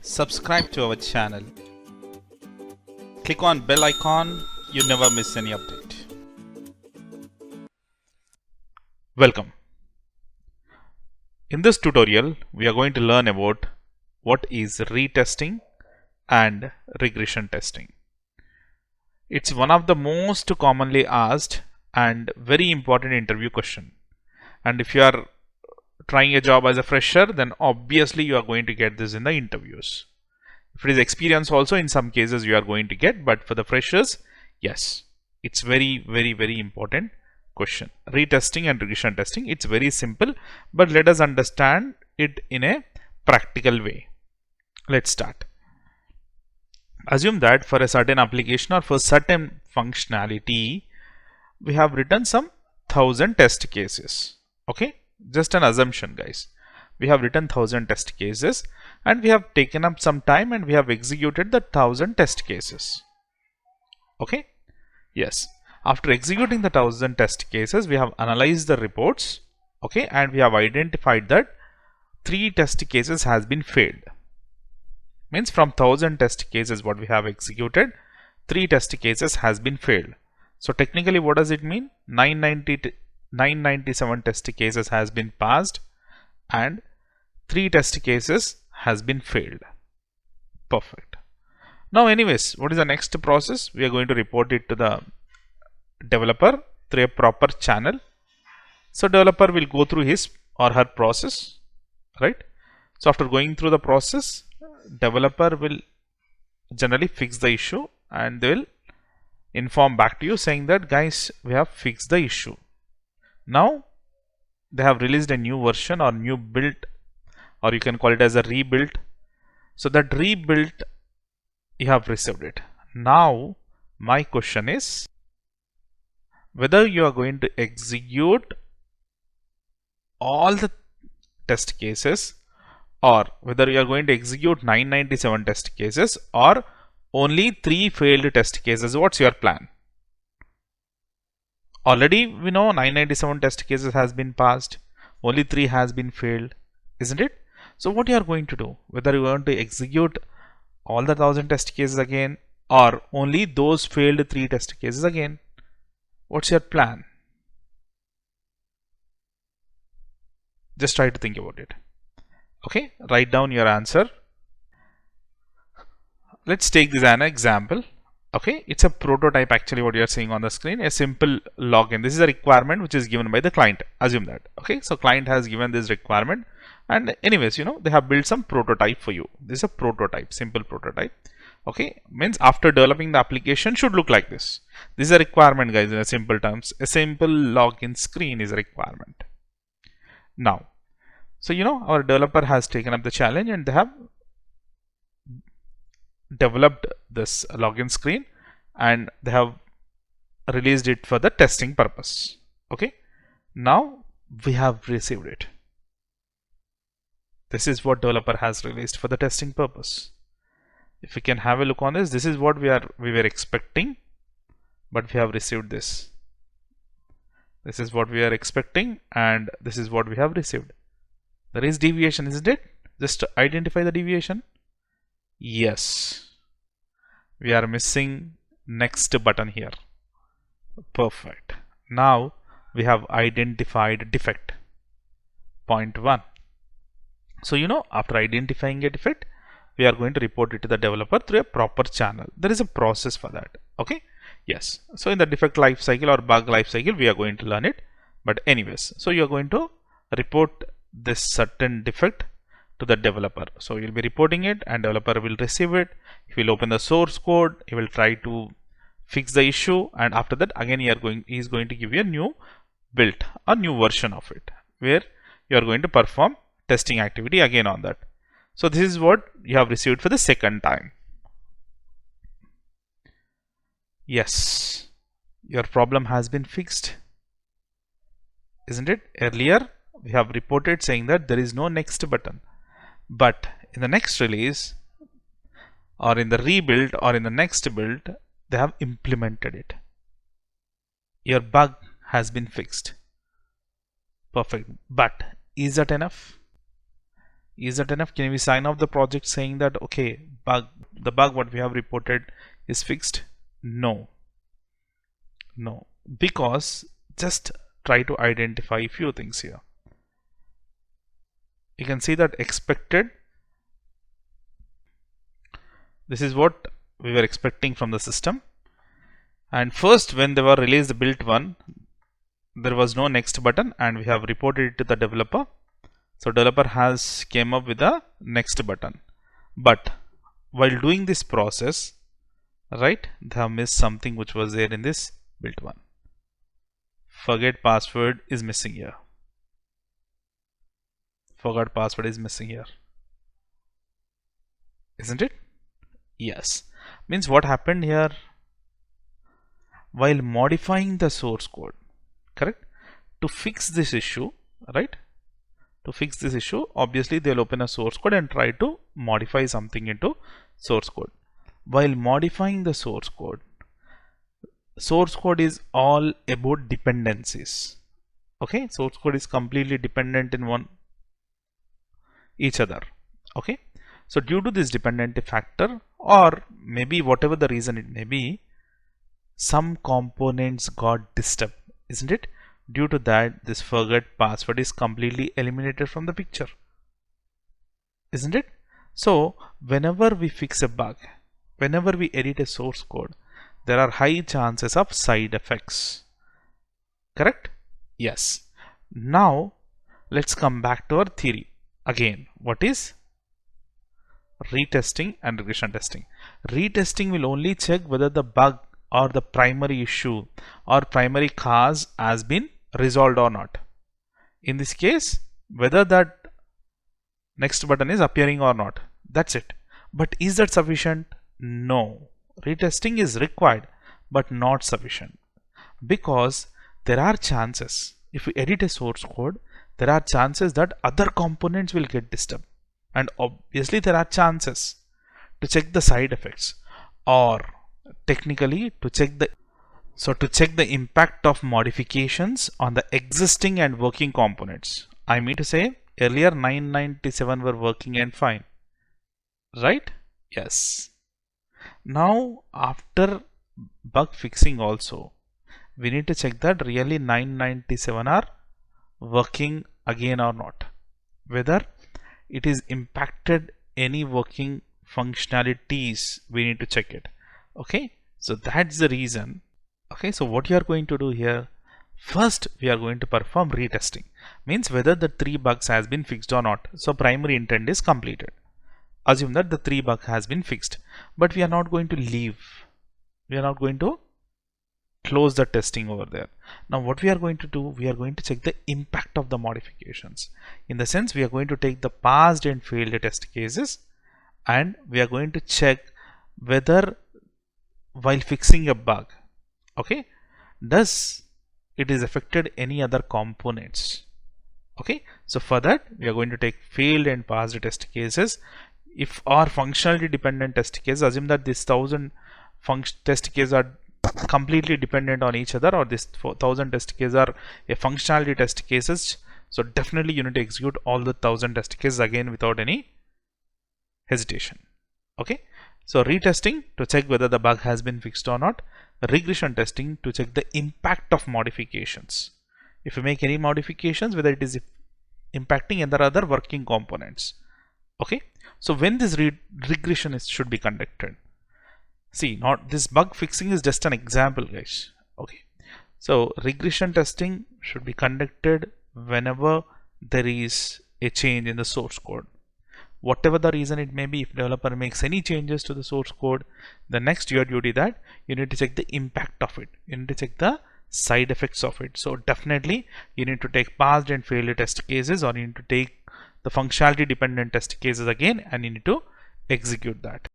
Subscribe to our channel. Click on bell icon, you never miss any update. Welcome. In this tutorial, we are going to learn about what is retesting and regression testing. It's one of the most commonly asked and very important interview question. And if you are trying a job as a fresher, then obviously you are going to get this in the interviews. If it is experience also, in some cases you are going to get, but for the freshers, yes, it's very important question. Retesting and regression testing, it's very simple, but let us understand it in a practical way. Let's start. Assume that for a certain application or for certain functionality, we have written some 1000 test cases. Okay, just an assumption, guys. We have written 1000 test cases and we have taken up some time and we have executed the 1000 test cases. Okay, yes. After executing the 1000 test cases, we have analyzed the reports. Okay, and we have identified that 3 test cases has been failed. Means from 1000 test cases what we have executed, 3 test cases has been failed. So technically what does it mean? 997 test cases has been passed and 3 test cases has been failed. Perfect. Now anyways, what is the next process? We are going to report it to the developer through a proper channel. So developer will go through his or her process, right? So after going through the process, developer will generally fix the issue and they will inform back to you saying that, guys, we have fixed the issue. Now they have released a new version or new build, or you can call it as a rebuild. So that rebuild, you have received it. Now my question is whether you are going to execute all the test cases or whether you are going to execute 997 test cases or only 3 failed test cases. What's your plan? Already we know 997 test cases has been passed, only 3 has been failed, isn't it? So what you are going to do, whether you want to execute all the 1000 test cases again or only those failed 3 test cases again, what's your plan? Just try to think about it. Okay, write down your answer. Let's take this as an example. Okay, it's a prototype actually what you are seeing on the screen, a simple login. This is a requirement which is given by the client. Assume that. Okay, so client has given this requirement and anyways, you know, they have built some prototype for you. This is a prototype, simple prototype. Okay, means after developing the application should look like this. This is a requirement, guys, in a simple terms. A simple login screen is a requirement. Now, so you know, our developer has taken up the challenge and they have developed this login screen and they have released it for the testing purpose. Okay, now we have received it. This is what developer has released for the testing purpose. If we can have a look on this, this is what we were expecting, but we have received this. This is what we are expecting and this is what we have received. There is deviation, isn't it? Just identify the deviation. Yes, we are missing next button here. Perfect. Now we have identified defect. Point 1. So you know, after identifying a defect, we are going to report it to the developer through a proper channel. There is a process for that. Okay. Yes. So in the defect life cycle or bug life cycle, we are going to learn it. But anyways, so you are going to report this certain defect to the developer. So you'll be reporting it and developer will receive it. He will open the source code. He will try to fix the issue. And after that, again, he is going to give you a new build, a new version of it, where you are going to perform testing activity again on that. So this is what you have received for the second time. Yes, your problem has been fixed, isn't it? Earlier we have reported saying that there is no next button, but in the next release or in the rebuild or in the next build, they have implemented it. Your bug has been fixed. Perfect. But is that enough? Is that enough? Can we sign off the project saying that okay, the bug what we have reported is fixed? No, because just try to identify a few things here. You can see that expected, this is what we were expecting from the system. And first, when they were released the built one, there was no next button, and we have reported it to the developer. So developer has came up with a next button, but while doing this process, right, they have missed something which was there in this built one. Forget password is missing here. Forgot password is missing here, isn't it? Yes. Means what happened here, while modifying the source code, correct, to fix this issue, right, to fix this issue, obviously they'll open a source code and try to modify something into source code. While modifying the source code is all about dependencies. Okay, source code is completely dependent in each other. Okay, so due to this dependency factor, or maybe whatever the reason it may be, some components got disturbed, isn't it? Due to that, this forget password is completely eliminated from the picture, isn't it? So whenever we fix a bug, whenever we edit a source code, there are high chances of side effects, correct? Yes. Now let's come back to our theory again. What is retesting and regression testing? Retesting will only check whether the bug or the primary issue or primary cause has been resolved or not. In this case, whether that next button is appearing or not, that's it. But is that sufficient? No. Retesting is required but not sufficient, because there are chances, if we edit a source code, there are chances that other components will get disturbed, and obviously there are chances to check the side effects, or technically to check the impact of modifications on the existing and working components. I mean to say, earlier 997 were working and fine, right? Yes. Now after bug fixing also, we need to check that really 997 are working again or not, whether it is impacted any working functionalities, we need to check it. Okay, so that's the reason. Okay, so what you are going to do here, first we are going to perform retesting, means whether the 3 bugs has been fixed or not. So primary intent is completed. Assume that the 3 bug has been fixed, but we are not going to leave, we are not going to close the testing over there. Now what we are going to do, we are going to check the impact of the modifications. In the sense, we are going to take the passed and failed test cases, and we are going to check whether while fixing a bug, okay, does it is affected any other components. Okay, so for that we are going to take failed and passed test cases. If our functionality dependent test case, assume that this 1000 test cases are completely dependent on each other, or this 1000 test cases are a functionality test cases, so definitely you need to execute all the 1000 test cases again without any hesitation. Okay, so retesting to check whether the bug has been fixed or not, regression testing to check the impact of modifications. If you make any modifications, whether it is impacting other working components. Okay, so when this regression should be conducted, see, not this bug fixing is just an example, guys. Okay, so regression testing should be conducted whenever there is a change in the source code. Whatever the reason it may be, if developer makes any changes to the source code, the next your duty that you need to check the impact of it, you need to check the side effects of it. So definitely you need to take passed and failed test cases, or you need to take the functionality dependent test cases again, and you need to execute that.